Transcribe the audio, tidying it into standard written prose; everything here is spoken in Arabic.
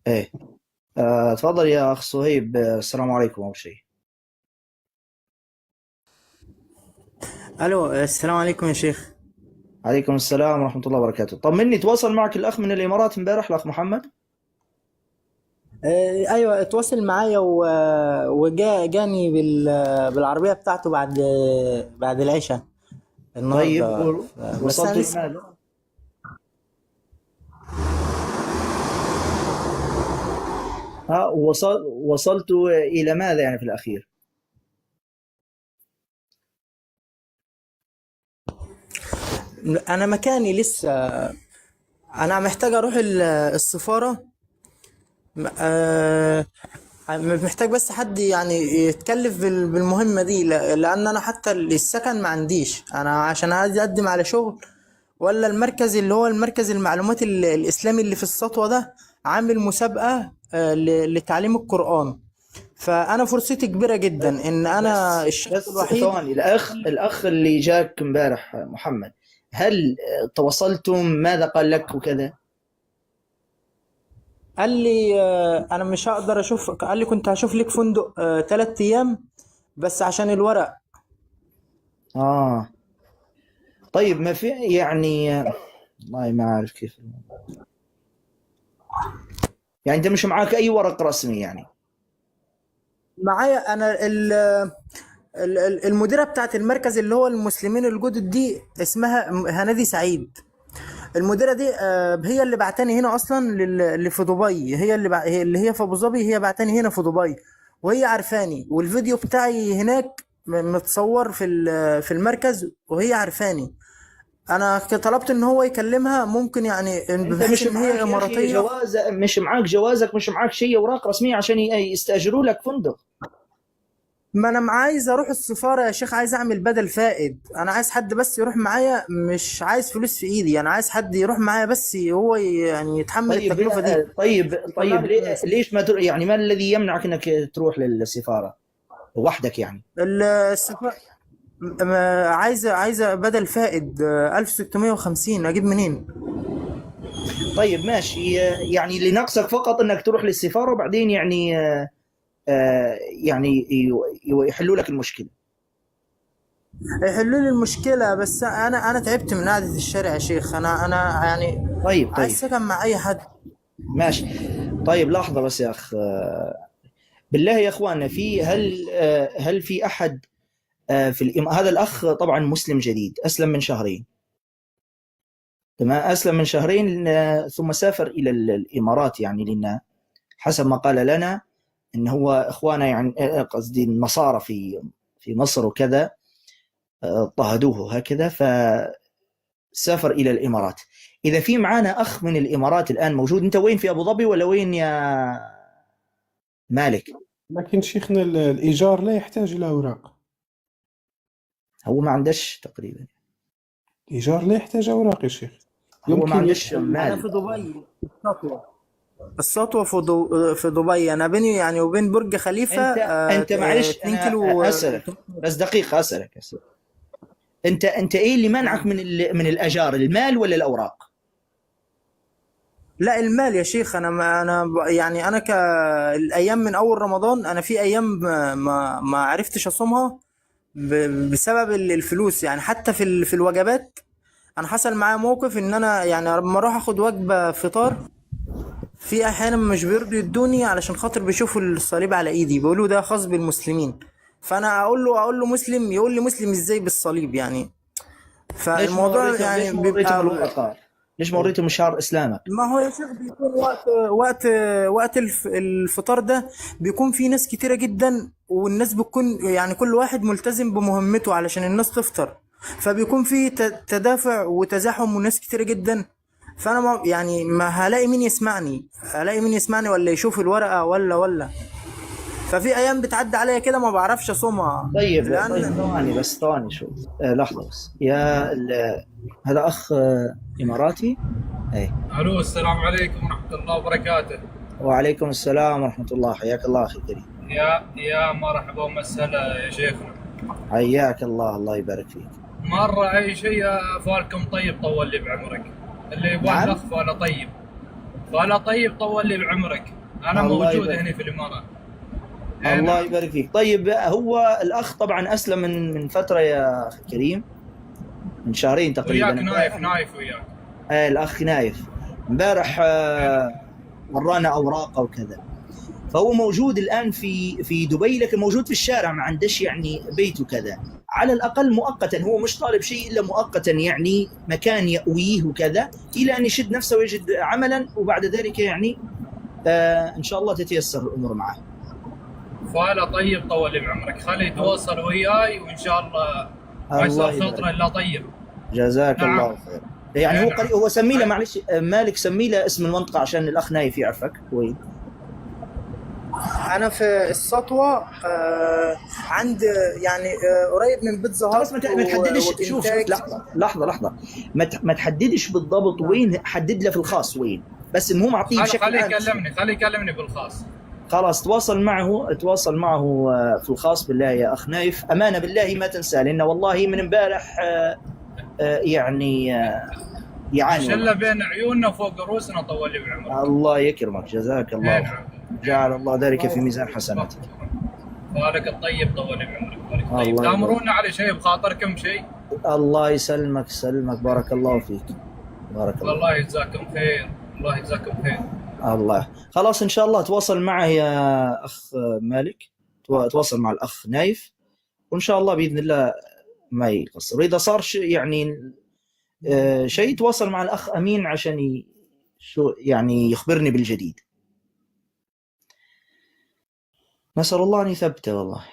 ايه. تفضل يا اخ صهيب. السلام عليكم اول شيء. الو، السلام عليكم يا شيخ. عليكم السلام ورحمة الله وبركاته. طمني، تواصل معك الاخ من الامارات امبارح، الاخ محمد؟ ايوه، اتواصل معايا جاني بالعربيه بتاعته بعد العشاء طيب النهارده. بس انا وصلت لسه. لماذا؟ وصلت الى ماذا يعني في الاخير؟ انا مكاني لسه. انا محتاج اروح السفاره. آه، محتاج بس حد يعني يتكلف بالمهمه دي، لان انا حتى السكن ما عنديش، انا عشان عايز اقدم على شغل. ولا المركز اللي هو المركز المعلومات الإسلامي اللي في السطوة ده عامل مسابقة لتعليم القرآن. فأنا فرصتي كبيرة جدا إن أنا الشخص بس الوحيد. ثواني، الاخ اللي جاك امبارح محمد، هل تواصلتم؟ ماذا قال لك وكذا؟ قال لي أنا مش هقدر أشوف، قال لي كنت هشوف لك فندق 3 أيام بس عشان الورق. اه. طيب ما في يعني والله ما اعرف كيف يعني انت مش معاك اي ورق رسمي يعني؟ معايا أنا المديرة بتاعت المركز اللي هو المسلمين الجدد دي اسمها هنادي سعيد. المديره دي هي اللي بعتني هنا اصلا اللي في دبي، هي اللي هي في ابو ظبي، هي بعتني هنا في دبي. وهي عارفاني، والفيديو بتاعي هناك متصور في المركز، وهي عارفاني. انا طلبت ان هو يكلمها، ممكن يعني انت بحيث مش ان هي معاك يا اخي اماراتيه. جواز، مش معاك جوازك، مش معاك شيء اوراق رسميه عشان يستاجروا لك فندق؟ ما انا عايز اروح السفاره يا شيخ، عايز اعمل بدل فائد، انا عايز حد بس يروح معايا، مش عايز فلوس في ايدي، انا عايز حد يروح معايا بس هو يعني يتحمل طيب التكلفه دي. طيب يطلعني فلوس. ليش ما يعني ما الذي يمنعك انك تروح للسفاره وحدك يعني؟ السفارة عايزة بدل فائد 1650، أجيب منين؟ طيب ماشي. يعني اللي ناقصك فقط انك تروح للسفاره وبعدين يعني يعني يحلوا لك المشكله. يحلوا لي المشكلة، بس أنا تعبت من قعدة الشارع يا شيخ، أنا يعني عايز طيب سكن مع أي حد. ماشي. طيب لحظه بس يا اخ، بالله يا اخواننا، هل في احد هذا الاخ طبعا مسلم جديد، اسلم من شهرين. تمام، اسلم من شهرين ثم سافر الى الامارات، يعني لان حسب ما قال لنا ان هو اخوانه يعني قصدي النصارى في مصر وكذا اضطهدوه هكذا، فسافر الى الامارات. اذا في معانا اخ من الامارات الان موجود، انت وين، في ابو ظبي ولا وين يا مالك؟ لكن شيخنا الإيجار لا يحتاج إلى أوراق. هو ما عندش تقريبا. الإيجار لا يحتاج أوراق يا شيخ. هو ما يمكن عندش أنا مال. في دبي، السطوة. السطوة في دبي، أنا بيني يعني وبين برج خليفة انت معلش، 2 انا كيلو. اسالك بس دقيقه، اسالك. انت ايه اللي منعك من الاجار، المال ولا الاوراق؟ لا، المال يا شيخ، انا ما انا يعني انا الايام من اول رمضان، انا في ايام ما عرفتش اصومها بسبب الفلوس، يعني حتى في الوجبات. انا حصل معايا موقف ان انا يعني لما اروح اخد وجبه فطار، في احيانا مش بيرضوا يدوني علشان خاطر بيشوفوا الصليب على ايدي، بيقولوا ده خاص بالمسلمين. فانا اقول له مسلم، يقول لي مسلم ازاي بالصليب يعني؟ فالموضوع ليش يعني ما وريتهم بيبقى. الورقه؟ ليش ما وريتهم شعار اسلامك؟ ما هو يا شيخ بيكون وقت الفطار ده، بيكون في ناس كتيرة جدا، والناس بتكون يعني كل واحد ملتزم بمهمته علشان الناس تفطر. فبيكون في تدافع وتزاحم وناس كتيرة جدا. فانا ما يعني ما هلاقي مين يسمعني ولا يشوف الورقة ولا. ففي ايام بتعدي عليا كده ما بعرفش اصومها طيب لان. ثواني بس، ثواني شوي، لحظه بس هذا اخ اماراتي. اي. الو، السلام عليكم ورحمة الله وبركاته. وعليكم السلام ورحمه الله، حياك الله اخي الكريم. يا مرحبا ومسهلا يا شيخنا. حياك الله، الله يبارك فيك. مرة اي شيء، فالكم طيب، طول لي بعمرك. اللي يبغى نعم. الاخ فاله طيب. فلا طيب طول لي بعمرك، انا الله موجود يبارك. هنا في الامارات. الله يبارك فيك. طيب هو الأخ طبعا أسلم من فترة يا أخي كريم، من شهرين تقريبا. وياك نايف وياك. الأخ نايف امبارح ورانا أوراقه وكذا، فهو موجود الآن في دبي، لكن موجود في الشارع، ما عندش يعني بيت وكذا، على الأقل مؤقتا. هو مش طالب شيء إلا مؤقتا، يعني مكان يأويه وكذا إلى أن يشد نفسه ويجد عملا، وبعد ذلك يعني إن شاء الله تتيسر الأمور معه. فلا طيب طول لي بعمرك، خليه يتواصل وياي وان شاء الله ما الله يصير خطره يبارك. الا طيب. جزاك نعم. الله خير. يعني هو نعم. قريب، هو سمي له معلش مالك، سمي له اسم المنطقة عشان الأخ نايف يعرفك وين. انا في السطوه، عند يعني قريب من بيتزا خلاص هات ما تحددش. شوف وكنتاكي. لحظة ما تحددش بالضبط وين، حدد له في الخاص وين، بس المهم اعطيه بشكل خليه عام. يكلمني بالخاص. خلاص تواصل معه في الخاص بالله يا أخ نايف، أمانة بالله ما تنسى، لأنه والله من امبارح يعني يعاني شله والله. بين عيوننا وفوق رؤوسنا، طول لي بعمرك. الله يكرمك، جزاك الله خير. جعل الله ذلك في ميزان حسناتك. بارك الطيب، طول لي بعمرك. بارك الله الطيب. يبارك. تامرونا على شيء بخاطركم شيء؟ الله يسلمك، بارك الله فيك. بارك الله. والله يجزاكم خير، الله يجزاكم خير. الله. خلاص إن شاء الله تواصل معه يا أخ مالك، تواصل مع الأخ نايف، وإن شاء الله بإذن الله ما يقصر. وإذا صار يعني شيء تواصل مع الأخ أمين عشان يعني يخبرني بالجديد. نسأل الله أن يثبته والله.